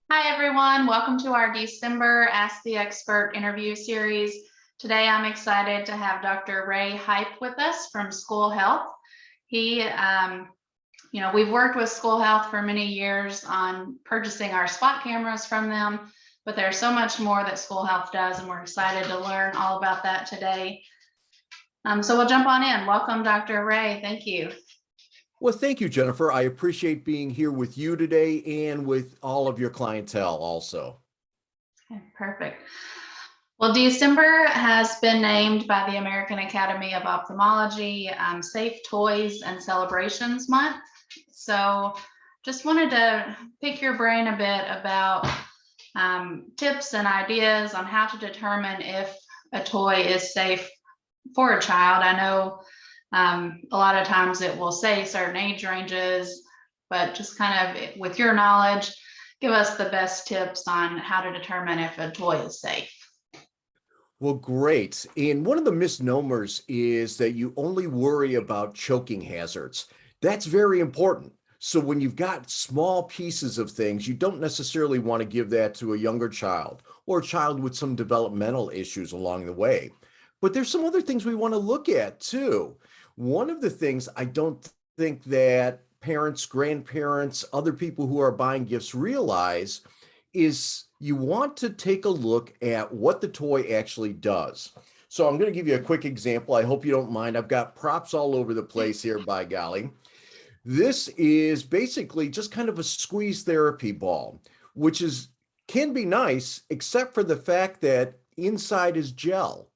Hi, everyone. Welcome to our December Ask the Expert interview series. Today, I'm excited to have Dr. Ray Heipp with us from School Health. We've worked with School Health for many years on purchasing our spot cameras from them, but there's so much more that School Health does, and we're excited to learn all about that today. So we'll jump on in. Welcome, Dr. Ray. Thank you. Well, thank you, Jennifer. I appreciate being here with you today and with all of your clientele also. Okay, perfect. Well, December has been named by the American Academy of Ophthalmology Safe Toys and Celebrations Month. So just wanted to pick your brain a bit about tips and ideas on how to determine if a toy is safe for a child. I know a lot of times it will say certain age ranges, but just kind of with your knowledge, give us the best tips on how to determine if a toy is safe. Well, great. And one of the misnomers is that you only worry about choking hazards. That's very important. So when you've got small pieces of things, you don't necessarily want to give that to a younger child or a child with some developmental issues along the way. But there's some other things we want to look at too. One of the things I don't think that parents, grandparents, other people who are buying gifts realize is you want to take a look at what the toy actually does. So I'm going to give you a quick example. I hope you don't mind. I've got props all over the place here, by golly. This is basically just kind of a squeeze therapy ball, which can be nice, except for the fact that inside is gel.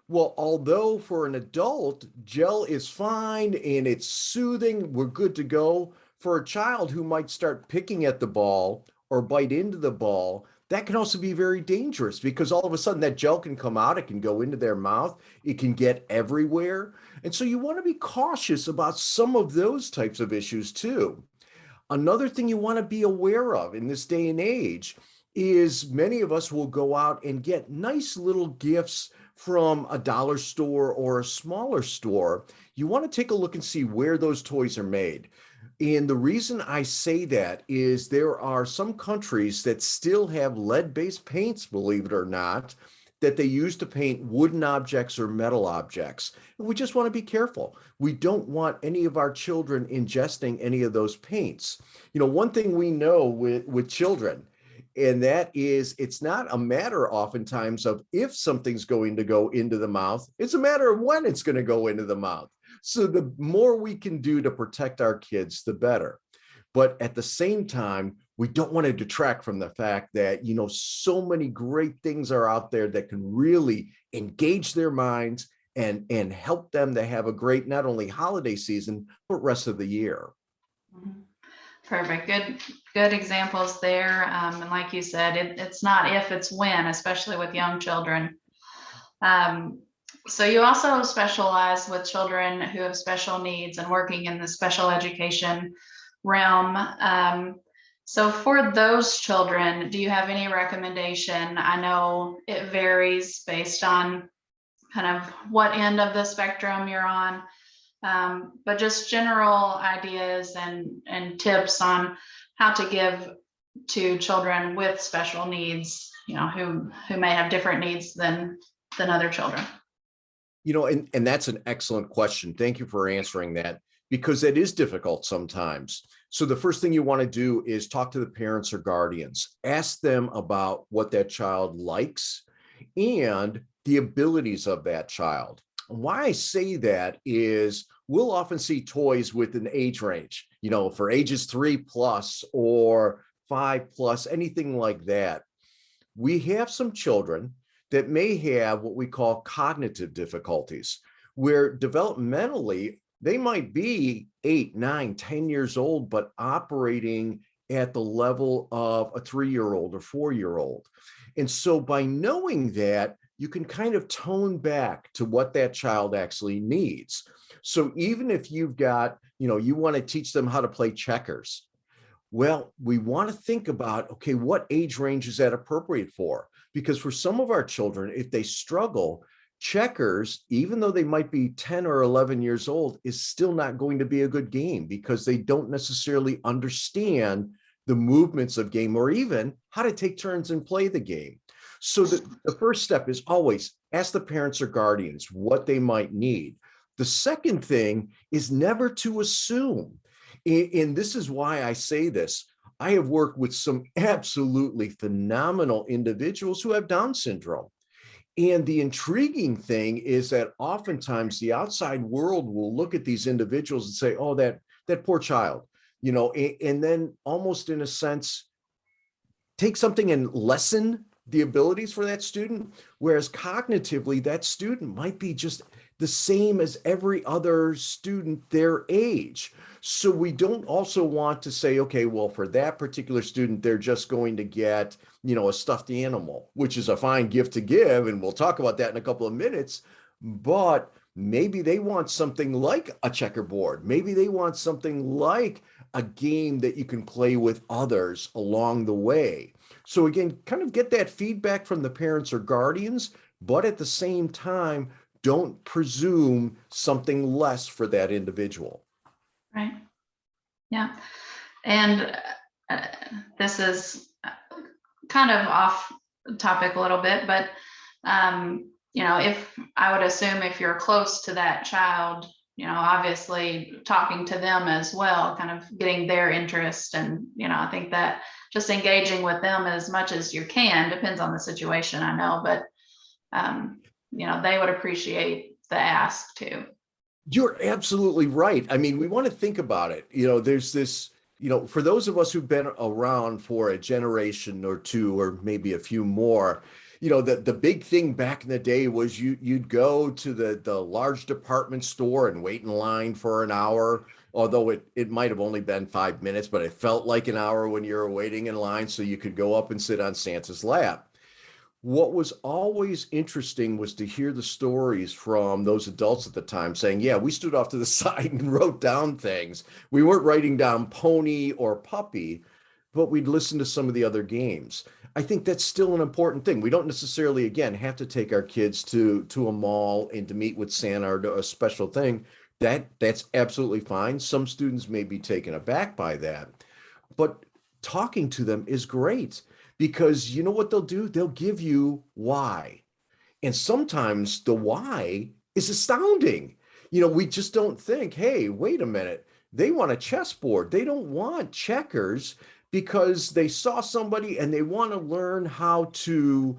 Well, although for an adult, gel is fine and it's soothing, we're good to go. For a child who might start picking at the ball or bite into the ball, that can also be very dangerous because all of a sudden that gel can come out, it can go into their mouth, it can get everywhere. And so you want to be cautious about some of those types of issues too. Another thing you want to be aware of in this day and age is many of us will go out and get nice little gifts from a dollar store or a smaller store. You want to take a look and see where those toys are made. And the reason I say that is there are some countries that still have lead-based paints, believe it or not, that they use to paint wooden objects or metal objects. And we just want to be careful. We don't want any of our children ingesting any of those paints. You know, one thing we know with children, and that is it's not a matter oftentimes of if something's going to go into the mouth, it's a matter of when it's going to go into the mouth. So the more we can do to protect our kids, the better. But at the same time, we don't want to detract from the fact that, you know, so many great things are out there that can really engage their minds and help them to have a great, not only holiday season, but rest of the year. Perfect. Good examples there. And like you said, it's not if, it's when, especially with young children. So you also specialize with children who have special needs and working in the special education realm. So for those children, do you have any recommendation? I know it varies based on kind of what end of the spectrum you're on, but just general ideas and tips on how to give to children with special needs, you know, who may have different needs than other children. You know, and that's an excellent question. Thank you for answering that, because it is difficult sometimes. So the first thing you want to do is talk to the parents or guardians. Ask them about what that child likes and the abilities of that child. Why I say that is we'll often see toys with an age range, you know, for ages 3+ or 5+, anything like that. We have some children that may have what we call cognitive difficulties, where developmentally they might be 8, 9, 10 years old, but operating at the level of a 3-year-old or 4-year-old. And so by knowing that, you can kind of tone back to what that child actually needs. So even if you've got, you know, you want to teach them how to play checkers, well, we want to think about, okay, what age range is that appropriate for? Because for some of our children, if they struggle, checkers, even though they might be 10 or 11 years old, is still not going to be a good game because they don't necessarily understand the movements of game, or even how to take turns and play the game. So the first step is always ask the parents or guardians what they might need. The second thing is never to assume. And this is why I say this. I have worked with some absolutely phenomenal individuals who have Down syndrome. And the intriguing thing is that oftentimes the outside world will look at these individuals and say, oh, that poor child, and then almost in a sense, take something and lessen the abilities for that student, whereas cognitively, that student might be just the same as every other student their age. So we don't also want to say, okay, well, for that particular student, they're just going to get, a stuffed animal, which is a fine gift to give. And we'll talk about that in a couple of minutes. But maybe they want something like a checkerboard. Maybe they want something like a game that you can play with others along the way. So again, kind of get that feedback from the parents or guardians, but at the same time, don't presume something less for that individual. Right. Yeah. And this is kind of off topic a little bit, but if I would assume if you're close to that child, obviously talking to them as well, kind of getting their interest. And, I think that just engaging with them as much as you can, depends on the situation, I know, but, they would appreciate the ask too. You're absolutely right. I mean, we want to think about it. There's this, for those of us who've been around for a generation or two, or maybe a few more, the big thing back in the day was you'd go to the large department store and wait in line for an hour, although it might have only been 5 minutes, but it felt like an hour when you were waiting in line so you could go up and sit on Santa's lap. What was always interesting was to hear the stories from those adults at the time saying, yeah, we stood off to the side and wrote down things. We weren't writing down pony or puppy, but we'd listen to some of the other games. I think that's still an important thing. We don't necessarily, again, have to take our kids to a mall and to meet with Santa or a special thing. That's absolutely fine. Some students may be taken aback by that, but talking to them is great. Because you know what they'll do? They'll give you why. And sometimes the why is astounding. We just don't think, hey, wait a minute. They want a chessboard. They don't want checkers because they saw somebody and they want to learn how to,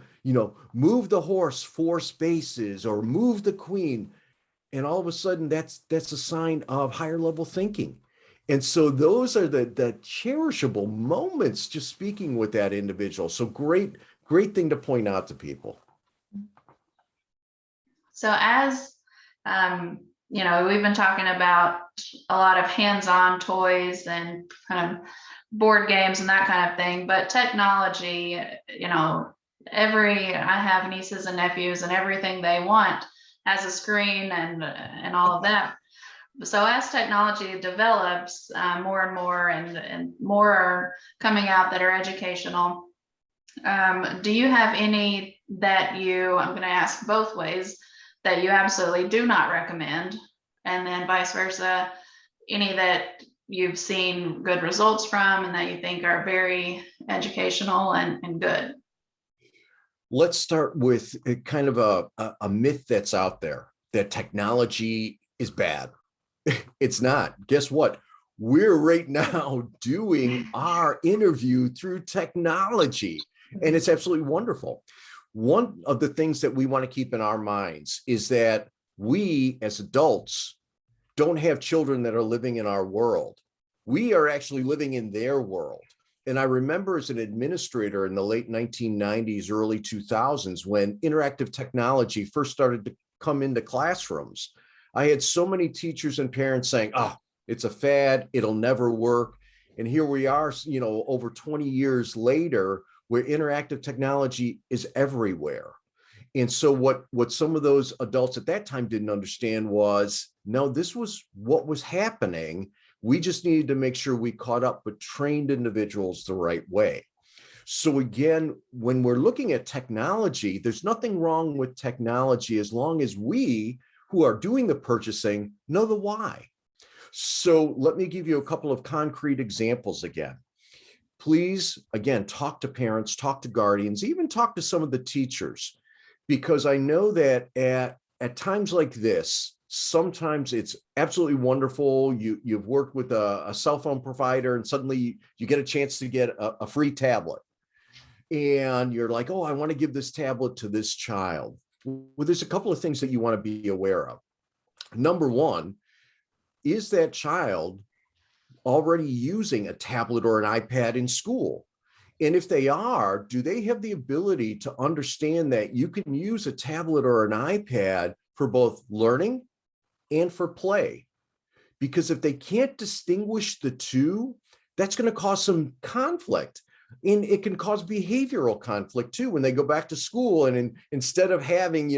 move the horse 4 spaces or move the queen. And all of a sudden that's a sign of higher level thinking. And so those are the cherishable moments just speaking with that individual. So great thing to point out to people. So as, we've been talking about a lot of hands-on toys and kind of board games and that kind of thing, but technology, I have nieces and nephews and everything they want has a screen and all of that. So as technology develops more and more and more are coming out that are educational, do you have any that I'm going to ask both ways, that you absolutely do not recommend, and then vice versa, any that you've seen good results from and that you think are very educational and good? Let's start with kind of a myth that's out there that technology is bad. It's not. Guess what? We're right now doing our interview through technology, and it's absolutely wonderful. One of the things that we want to keep in our minds is that we as adults don't have children that are living in our world. We are actually living in their world. And I remember as an administrator in the late 1990s, early 2000s, when interactive technology first started to come into classrooms, I had so many teachers and parents saying, oh, it's a fad, it'll never work. And here we are, over 20 years later, where interactive technology is everywhere. And so what some of those adults at that time didn't understand was, no, this was what was happening. We just needed to make sure we caught up with trained individuals the right way. So again, when we're looking at technology, there's nothing wrong with technology as long as we who are doing the purchasing know the why. So let me give you a couple of concrete examples again. please, again, talk to parents, talk to guardians, even talk to some of the teachers, because I know that at times like this, sometimes it's absolutely wonderful. You've worked with a cell phone provider and suddenly you get a chance to get a free tablet. And you're like, oh, I want to give this tablet to this child. Well, there's a couple of things that you want to be aware of. Number one, is that child already using a tablet or an iPad in school? And if they are, do they have the ability to understand that you can use a tablet or an iPad for both learning and for play? Because if they can't distinguish the two, that's going to cause some conflict. And it can cause behavioral conflict too when they go back to school. And instead of having,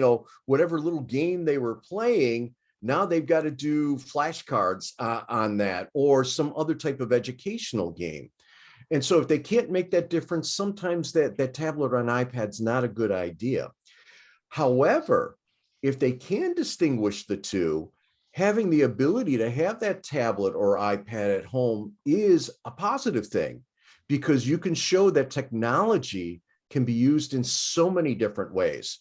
whatever little game they were playing, now they've got to do flashcards on that or some other type of educational game. And so if they can't make that difference, sometimes that tablet or an iPad's not a good idea. However, if they can distinguish the two, having the ability to have that tablet or iPad at home is a positive thing, because you can show that technology can be used in so many different ways.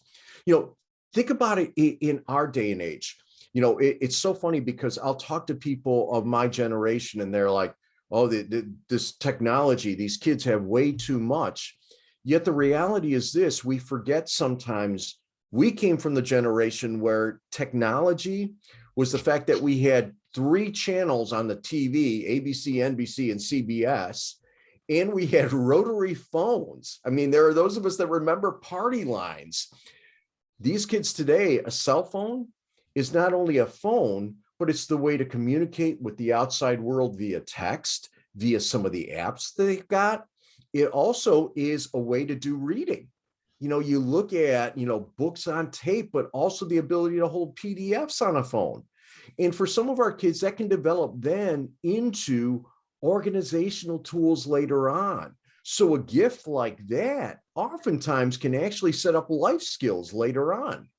Think about it in our day and age. It's so funny because I'll talk to people of my generation and they're like, oh, this technology, these kids have way too much. Yet the reality is this: we forget sometimes we came from the generation where technology was the fact that we had 3 channels on the TV, ABC, NBC, and CBS, and we had rotary phones. I mean, there are those of us that remember party lines. These kids today, a cell phone is not only a phone, but it's the way to communicate with the outside world via text, via some of the apps that they've got. It also is a way to do reading. You look at, books on tape, but also the ability to hold PDFs on a phone. And for some of our kids, that can develop then into organizational tools later on. So a gift like that oftentimes can actually set up life skills later on.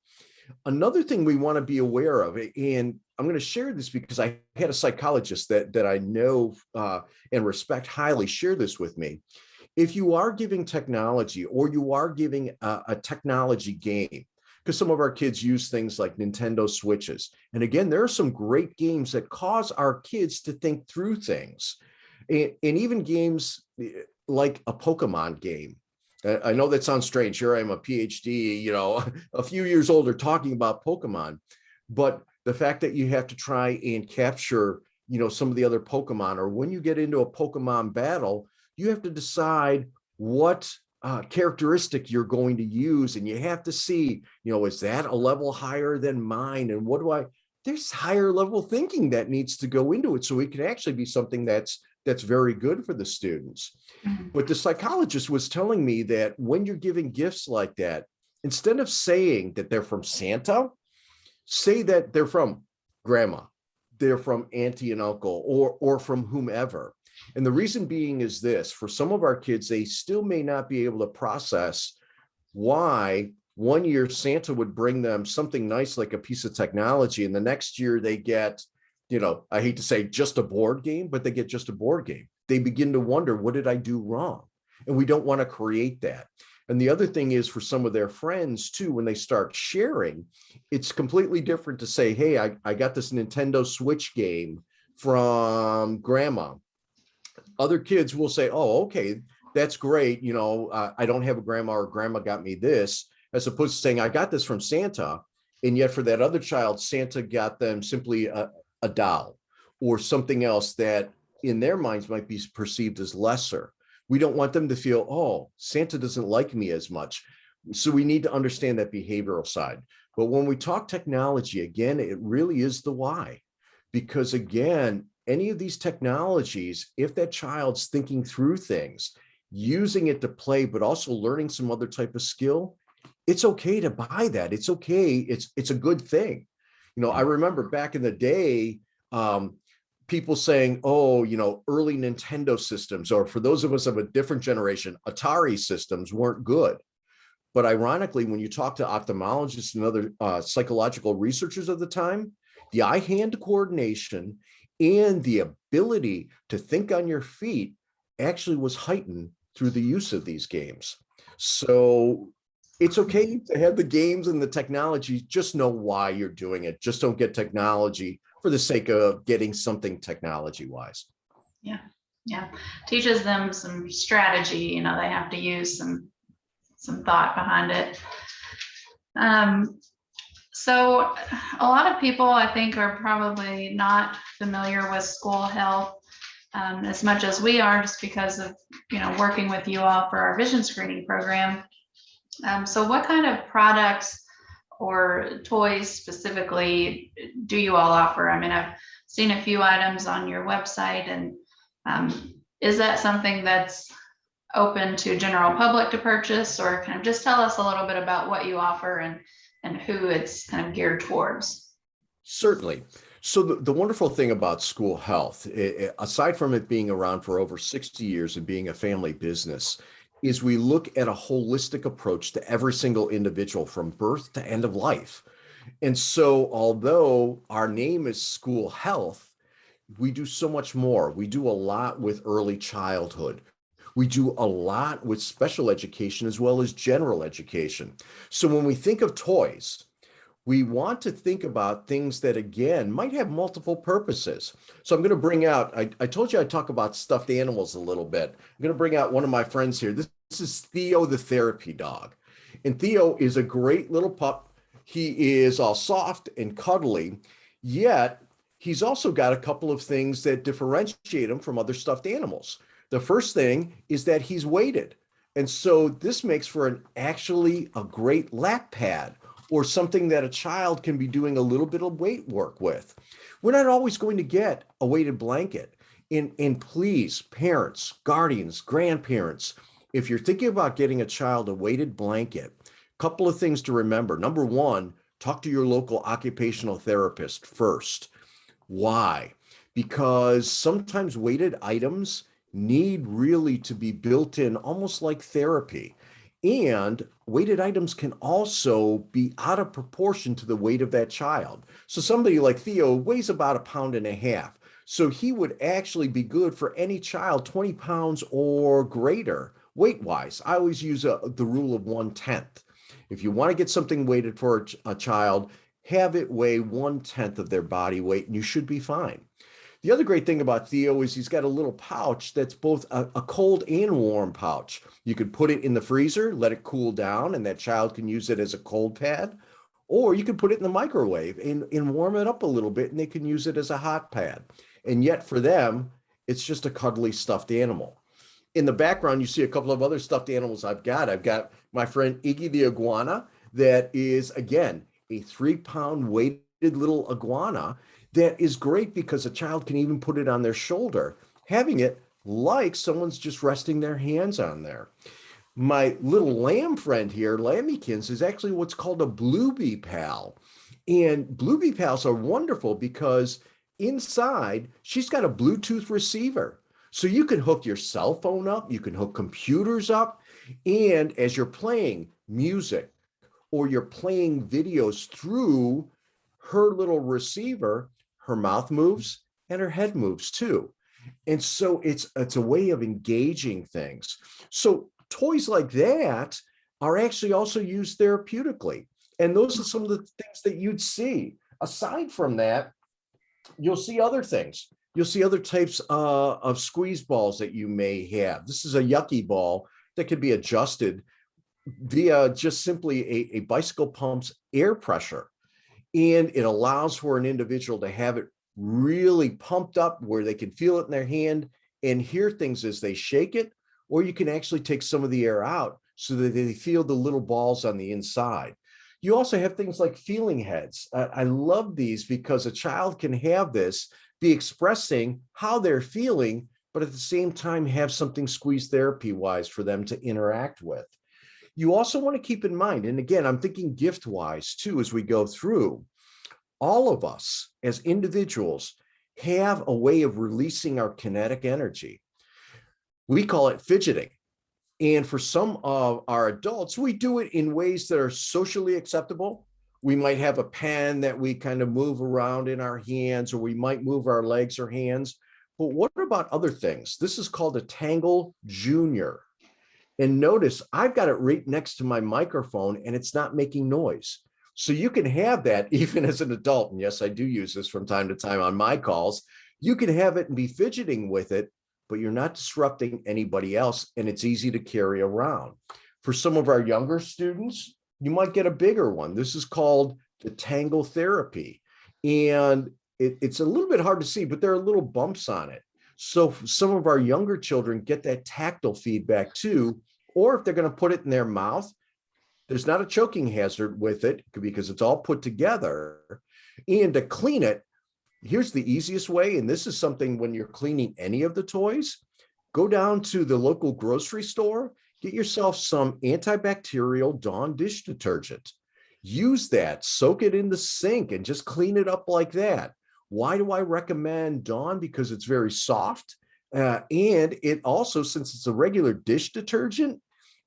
Another thing we want to be aware of, and I'm going to share this because I had a psychologist that I know and respect highly share this with me. If you are giving technology or you are giving a technology game, because some of our kids use things like Nintendo Switches. And again, there are some great games that cause our kids to think through things. And even games like a Pokemon game. I know that sounds strange. Here I am, a PhD, a few years older talking about Pokemon, but the fact that you have to try and capture, some of the other Pokemon, or when you get into a Pokemon battle, you have to decide what characteristic you're going to use. And you have to see, is that a level higher than mine? And there's higher level thinking that needs to go into it. So it can actually be something that's very good for the students. But the psychologist was telling me that when you're giving gifts like that, instead of saying that they're from Santa, say that they're from grandma, they're from auntie and uncle, or from whomever. And the reason being is this: for some of our kids, they still may not be able to process why one year Santa would bring them something nice like a piece of technology, and the next year they get, I hate to say just a board game, but they get just a board game. They begin to wonder, what did I do wrong? And we don't want to create that. And the other thing is, for some of their friends too, when they start sharing, it's completely different to say, hey, I got this Nintendo Switch game from grandma. Other kids will say, oh, okay, that's great. I don't have a grandma, or grandma got me this, as opposed to saying, I got this from Santa. And yet for that other child, Santa got them simply a doll or something else that in their minds might be perceived as lesser. We don't want them to feel, oh, Santa doesn't like me as much. So we need to understand that behavioral side. But when we talk technology, again, it really is the why. Because again, any of these technologies, if that child's thinking through things, using it to play, but also learning some other type of skill, it's okay to buy that. It's okay. It's a good thing. I remember back in the day, people saying, oh, early Nintendo systems, or for those of us of a different generation, Atari systems weren't good. But ironically, when you talk to ophthalmologists and other psychological researchers of the time, the eye-hand coordination and the ability to think on your feet actually was heightened through the use of these games. So it's okay to have the games and the technology, just know why you're doing it. Just don't get technology for the sake of getting something technology wise. Yeah, yeah. Teaches them some strategy, they have to use some thought behind it. So a lot of people, I think, are probably not familiar with school health as much as we are, just because of working with you all for our vision screening program. So what kind of products or toys specifically do you all offer? I mean, I've seen a few items on your website, and is that something that's open to general public to purchase, or kind of just tell us a little bit about what you offer and who it's kind of geared towards? Certainly. So the wonderful thing about school health, aside from it being around for over 60 years and being a family business, is we look at a holistic approach to every single individual from birth to end of life. And so although our name is school health, we do so much more. We do a lot with early childhood. We do a lot with special education as well as general education. So when we think of toys, we want to think about things that, again, might have multiple purposes. So I'm going to bring out, I told you I'd talk about stuffed animals a little bit. I'm going to bring out one of my friends here. This is Theo the therapy dog. And Theo is a great little pup. He is all soft and cuddly, yet he's also got a couple of things that differentiate him from other stuffed animals. The first thing is that he's weighted. And so this makes for actually a great lap pad, or something that a child can be doing a little bit of weight work with. We're not always going to get a weighted blanket. And please, parents, guardians, grandparents, if you're thinking about getting a child a weighted blanket, a couple of things to remember. Number one, talk to your local occupational therapist first. Why? Because sometimes weighted items need really to be built in almost like therapy. And weighted items can also be out of proportion to the weight of that child. So somebody like Theo weighs about 1.5 pounds. So he would actually be good for any child 20 pounds or greater weight-wise. I always use the rule of 1/10. If you want to get something weighted for a child, have it weigh 1/10 of their body weight, and you should be fine. The other great thing about Theo is he's got a little pouch that's both a cold and warm pouch. You could put it in the freezer, let it cool down, and that child can use it as a cold pad. Or you can put it in the microwave and warm it up a little bit, and they can use it as a hot pad. And yet for them, it's just a cuddly stuffed animal. In the background, you see a couple of other stuffed animals I've got. I've got my friend Iggy the iguana that is, again, a 3-pound weighted little iguana that is great because a child can even put it on their shoulder, having it like someone's just resting their hands on there. My little lamb friend here, Lammykins, is actually what's called a Bluebee Pal. And Bluebee Pals are wonderful because inside, she's got a Bluetooth receiver. So you can hook your cell phone up, you can hook computers up, and as you're playing music or you're playing videos through her little receiver, her mouth moves and her head moves too. And so it's a way of engaging things. So toys like that are actually also used therapeutically. And those are some of the things that you'd see. Aside from that, you'll see other things. You'll see other types of squeeze balls that you may have. This is a yucky ball that can be adjusted via just simply a bicycle pump's air pressure. And it allows for an individual to have it really pumped up where they can feel it in their hand and hear things as they shake it, or you can actually take some of the air out so that they feel the little balls on the inside. You also have things like feeling heads. I love these because a child can have this, be expressing how they're feeling, but at the same time have something squeeze therapy wise for them to interact with. You also want to keep in mind, and again, I'm thinking gift wise too, as we go through, all of us as individuals have a way of releasing our kinetic energy. We call it fidgeting. And for some of our adults, we do it in ways that are socially acceptable. We might have a pen that we kind of move around in our hands, or we might move our legs or hands. But what about other things? This is called a Tangle Junior. And notice I've got it right next to my microphone and it's not making noise. So you can have that even as an adult. And yes, I do use this from time to time on my calls. You can have it and be fidgeting with it, but you're not disrupting anybody else. And it's easy to carry around. For some of our younger students, you might get a bigger one. This is called the Tangle Therapy. And it's a little bit hard to see, but there are little bumps on it. So some of our younger children get that tactile feedback too, or if they're going to put it in their mouth, there's not a choking hazard with it because it's all put together. And to clean it, here's the easiest way. And this is something when you're cleaning any of the toys, go down to the local grocery store, get yourself some antibacterial Dawn dish detergent. Use that, soak it in the sink and just clean it up like that. Why do I recommend Dawn? Because it's very soft. And it also, since it's a regular dish detergent,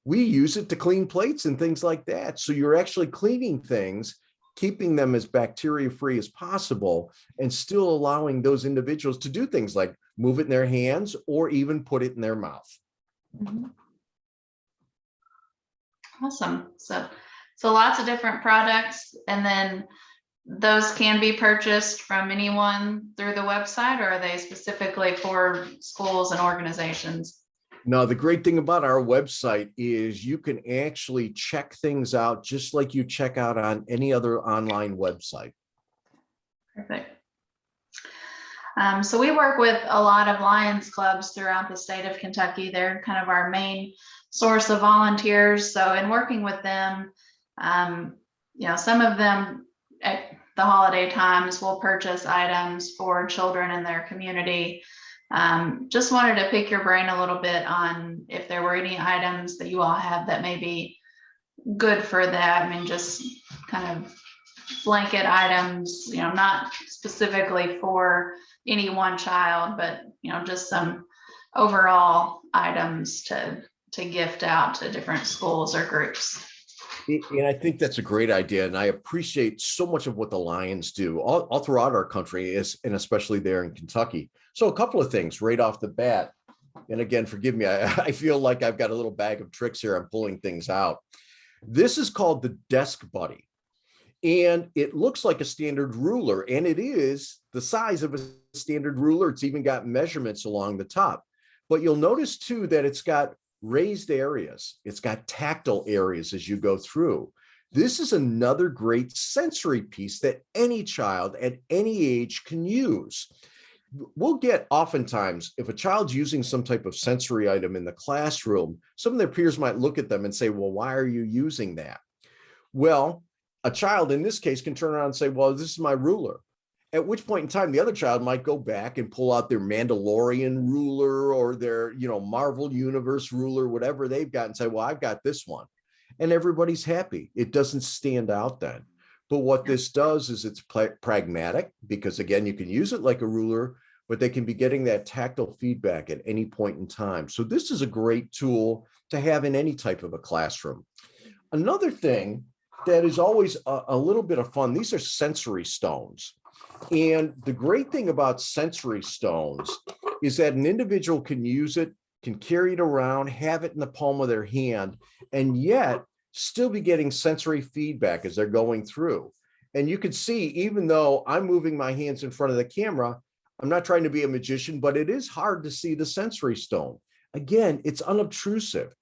we use it to clean plates and things like that. So you're actually cleaning things, keeping them as bacteria-free as possible, and still allowing those individuals to do things like move it in their hands or even put it in their mouth. Mm-hmm. Awesome. So lots of different products, and then those can be purchased from anyone through the website, or are they specifically for schools and organizations? Now, the great thing about our website is you can actually check things out just like you check out on any other online website. Perfect. So we work with a lot of Lions clubs throughout the state of Kentucky. They're kind of our main source of volunteers. So in working with them, some of them at the holiday times will purchase items for children in their community. Just wanted to pick your brain a little bit on if there were any items that you all have that may be good for that. I mean, just kind of blanket items, not specifically for any one child, but, just some overall items to gift out to different schools or groups. And I think that's a great idea. And I appreciate so much of what the Lions do all throughout our country, and especially there in Kentucky. So a couple of things right off the bat. And again, forgive me, I feel like I've got a little bag of tricks here. I'm pulling things out. This is called the Desk Buddy. And it looks like a standard ruler, and it is the size of a standard ruler. It's even got measurements along the top. But you'll notice too that it's got raised areas. It's got tactile areas as you go through. This is another great sensory piece that any child at any age can use. We'll get oftentimes, if a child's using some type of sensory item in the classroom, some of their peers might look at them and say, well, why are you using that? Well, a child in this case can turn around and say, well, this is my ruler. At which point in time, the other child might go back and pull out their Mandalorian ruler or their, Marvel Universe ruler, whatever they've got, and say, well, I've got this one. And everybody's happy. It doesn't stand out then. But what this does is it's pragmatic, because again, you can use it like a ruler, but they can be getting that tactile feedback at any point in time. So this is a great tool to have in any type of a classroom. Another thing that is always a little bit of fun, these are sensory stones. And the great thing about sensory stones is that an individual can use it, can carry it around, have it in the palm of their hand, and yet still be getting sensory feedback as they're going through. And you can see, even though I'm moving my hands in front of the camera, I'm not trying to be a magician, but it is hard to see the sensory stone. Again, it's unobtrusive.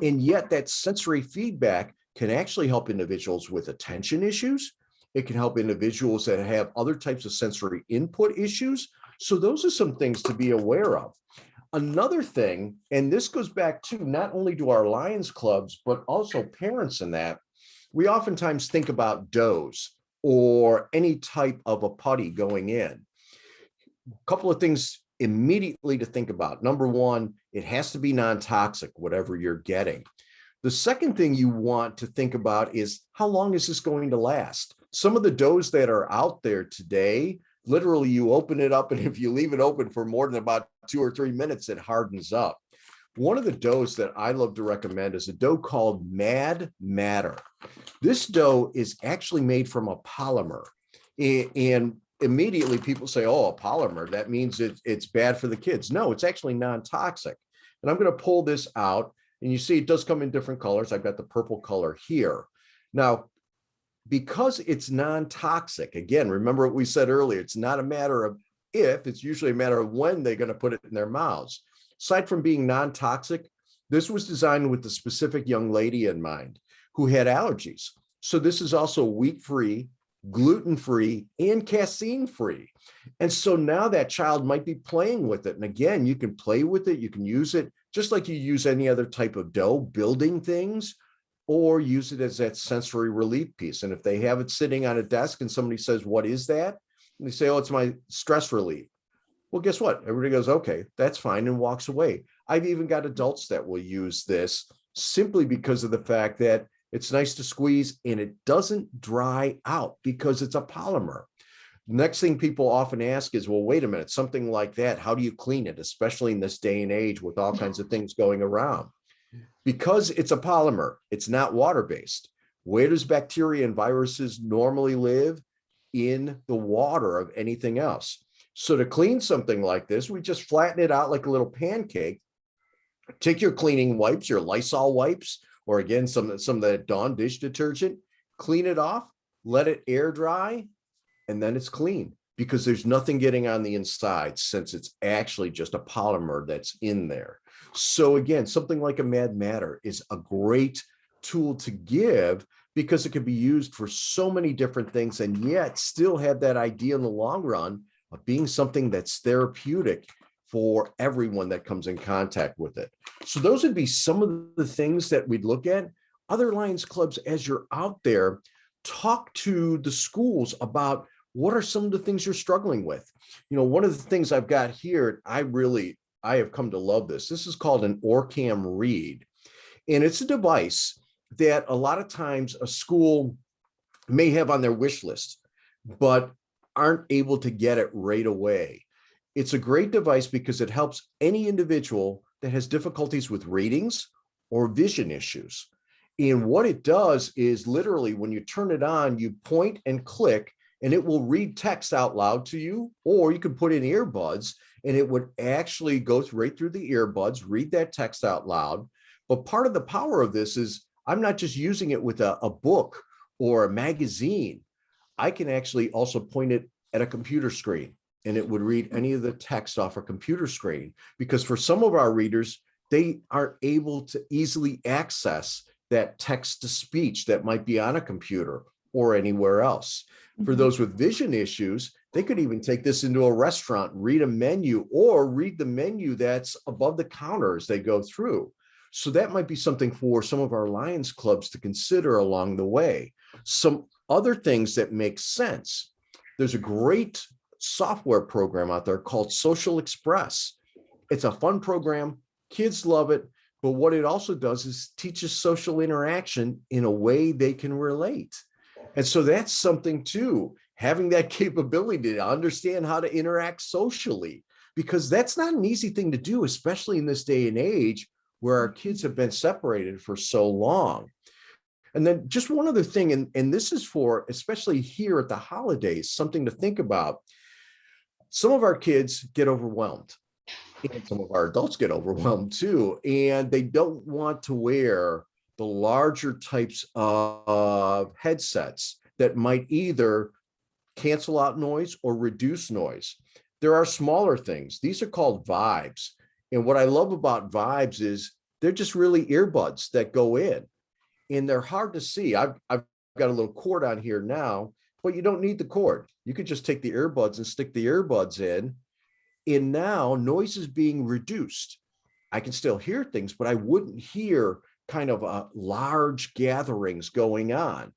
And yet that sensory feedback can actually help individuals with attention issues. It can help individuals that have other types of sensory input issues. So those are some things to be aware of. Another thing, and this goes back to not only to our Lions clubs, but also parents in that, we oftentimes think about doughs or any type of a putty going in. A couple of things immediately to think about. Number one, it has to be non-toxic, whatever you're getting. The second thing you want to think about is how long is this going to last? Some of the doughs that are out there today, literally you open it up, and if you leave it open for more than about 2 or 3 minutes, it hardens up. One of the doughs that I love to recommend is a dough called Mad Matter. This dough is actually made from a polymer. And immediately people say, oh, a polymer, that means it's bad for the kids. No, it's actually non-toxic. And I'm going to pull this out, and you see it does come in different colors. I've got the purple color here. Now, because it's non-toxic, again, remember what we said earlier, it's not a matter of if, it's usually a matter of when they're going to put it in their mouths. Aside from being non-toxic, this was designed with the specific young lady in mind who had allergies. So this is also wheat-free, gluten-free, and casein-free. And so now that child might be playing with it. And again, you can play with it, you can use it just like you use any other type of dough, building things, or use it as that sensory relief piece. And if they have it sitting on a desk and somebody says, what is that? And they say, oh, it's my stress relief. Well, guess what? Everybody goes, okay, that's fine, and walks away. I've even got adults that will use this simply because of the fact that it's nice to squeeze and it doesn't dry out because it's a polymer. Next thing people often ask is, well, wait a minute, something like that, how do you clean it, especially in this day and age with all kinds of things going around? Because it's a polymer, it's not water-based. Where does bacteria and viruses normally live? In the water of anything else. So to clean something like this, we just flatten it out like a little pancake. Take your cleaning wipes, your Lysol wipes, or again, some of that Dawn dish detergent, clean it off, let it air dry, and then it's clean because there's nothing getting on the inside since it's actually just a polymer that's in there. So again, something like a Mad Matter is a great tool to give because it can be used for so many different things and yet still have that idea in the long run of being something that's therapeutic for everyone that comes in contact with it. So those would be some of the things that we'd look at. Other Lions clubs, as you're out there, talk to the schools about what are some of the things you're struggling with. You know, one of the things I've got here, I have come to love this. This is called an Orcam Read. And it's a device that a lot of times a school may have on their wish list, but aren't able to get it right away. It's a great device because it helps any individual that has difficulties with readings or vision issues. And what it does is literally when you turn it on, you point and click, and it will read text out loud to you, or you can put in earbuds and it would actually go right through the earbuds, read that text out loud. But part of the power of this is I'm not just using it with a book or a magazine. I can actually also point it at a computer screen and it would read any of the text off a computer screen, because for some of our readers, they aren't able to easily access that text to speech that might be on a computer or anywhere else. For those with vision issues, they could even take this into a restaurant, read a menu, or read the menu that's above the counter as they go through. So that might be something for some of our Lions clubs to consider along the way. Some other things that make sense. There's a great software program out there called Social Express. It's a fun program. Kids love it. But what it also does is teaches social interaction in a way they can relate. And so that's something too, having that capability to understand how to interact socially, because that's not an easy thing to do, especially in this day and age where our kids have been separated for so long. And then just one other thing, and this is for, especially here at the holidays, something to think about. Some of our kids get overwhelmed, and some of our adults get overwhelmed too, and they don't want to wear the larger types of headsets that might either cancel out noise or reduce noise. There are smaller things. These are called vibes. And what I love about vibes is they're just really earbuds that go in, and they're hard to see. I've got a little cord on here now, but you don't need the cord. You could just take the earbuds and stick the earbuds in. And now noise is being reduced. I can still hear things, but I wouldn't hear kind of large gatherings going on.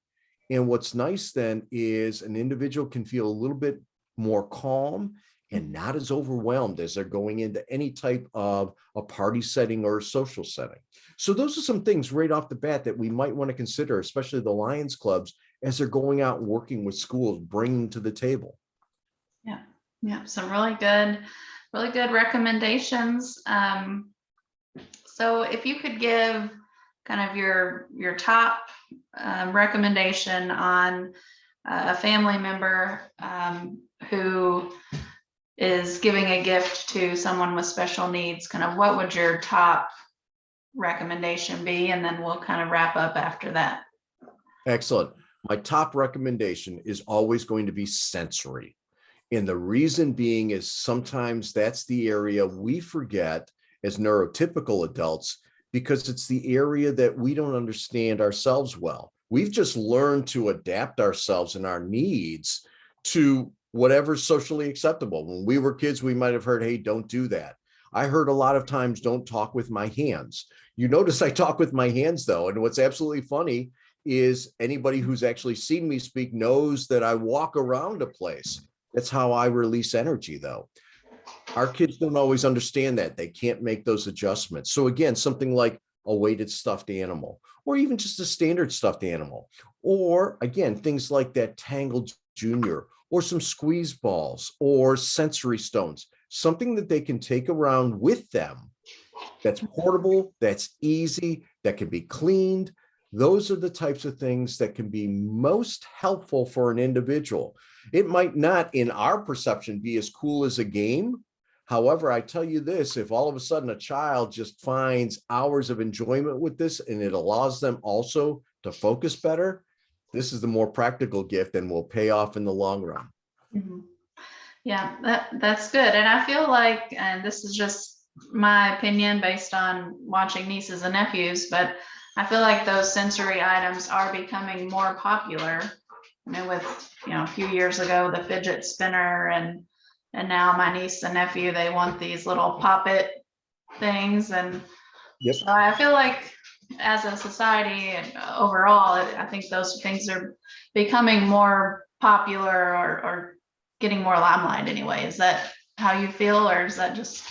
And what's nice then is an individual can feel a little bit more calm and not as overwhelmed as they're going into any type of a party setting or a social setting. So those are some things right off the bat that we might want to consider, especially the Lions clubs, as they're going out and working with schools, bringing to the table. Yeah, some really good recommendations. So if you could give kind of your top recommendation on a family member who is giving a gift to someone with special needs, kind of what would your top recommendation be? And then we'll kind of wrap up after that. Excellent. My top recommendation is always going to be sensory. And the reason being is sometimes that's the area we forget as neurotypical adults, because it's the area that we don't understand ourselves well. We've just learned to adapt ourselves and our needs to whatever's socially acceptable. When we were kids, we might have heard, hey, don't do that. I heard a lot of times, don't talk with my hands. You notice I talk with my hands though. And what's absolutely funny is anybody who's actually seen me speak knows that I walk around a place. That's how I release energy though. Our kids don't always understand that. They can't make those adjustments. So again, something like a weighted stuffed animal, or even just a standard stuffed animal, or again, things like that Tangled Junior, or some squeeze balls or sensory stones, something that they can take around with them that's portable, that's easy, that can be cleaned. Those are the types of things that can be most helpful for an individual. It might not, in our perception, be as cool as a game. However, I tell you this, if all of a sudden a child just finds hours of enjoyment with this and it allows them also to focus better, this is the more practical gift and will pay off in the long run. Mm-hmm. Yeah, that's good. And I feel like, and this is just my opinion based on watching nieces and nephews, but I feel like those sensory items are becoming more popular. I mean, with, a few years ago, the fidget spinner, and now my niece and nephew, they want these little pop-it things. And Yep. so I feel like as a society and overall, I think those things are becoming more popular or getting more limelight anyway. Is that how you feel, or is that just?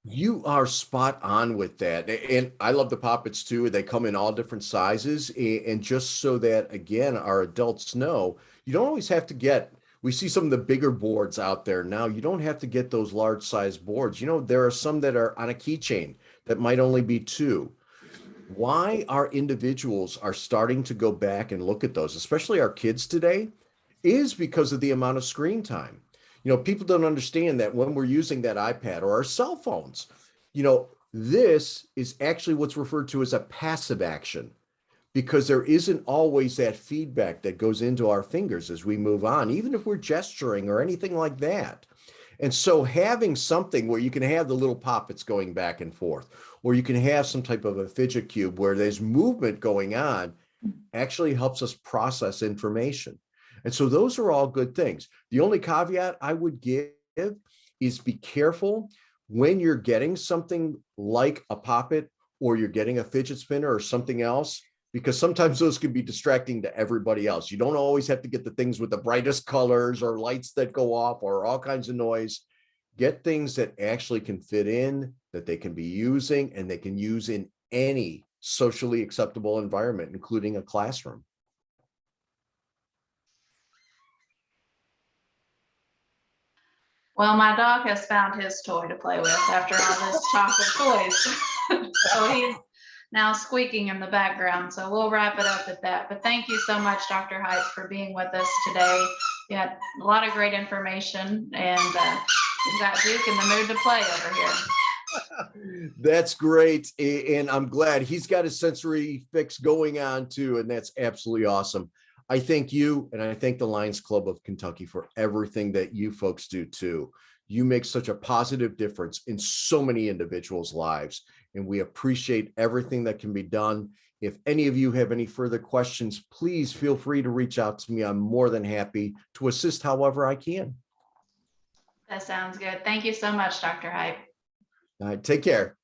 You are spot on with that. And I love the poppets too. They come in all different sizes. And just so that, again, our adults know, you don't always have to we see some of the bigger boards out there now. You don't have to get those large size boards. There are some that are on a keychain that might only be 2. Why our individuals are starting to go back and look at those, especially our kids today, is because of the amount of screen time. People don't understand that when we're using that iPad or our cell phones, this is actually what's referred to as a passive action, because there isn't always that feedback that goes into our fingers as we move on, even if we're gesturing or anything like that. And so having something where you can have the little poppets going back and forth, or you can have some type of a fidget cube where there's movement going on, actually helps us process information. And so those are all good things. The only caveat I would give is be careful when you're getting something like a poppet, or you're getting a fidget spinner or something else, because sometimes those can be distracting to everybody else. You don't always have to get the things with the brightest colors or lights that go off or all kinds of noise. Get things that actually can fit in, that they can be using, and they can use in any socially acceptable environment, including a classroom. Well, my dog has found his toy to play with after all this talk of toys. So he's now squeaking in the background. So we'll wrap it up at that. But thank you so much, Dr. Heipp, for being with us today. You had a lot of great information, and we've got Duke in the mood to play over here. That's great. And I'm glad he's got a sensory fix going on too. And that's absolutely awesome. I thank you, and I thank the Lions Club of Kentucky for everything that you folks do too. You make such a positive difference in so many individuals' lives, and we appreciate everything that can be done. If any of you have any further questions, please feel free to reach out to me. I'm more than happy to assist however I can. That sounds good. Thank you so much, Dr. Heipp. All right, take care.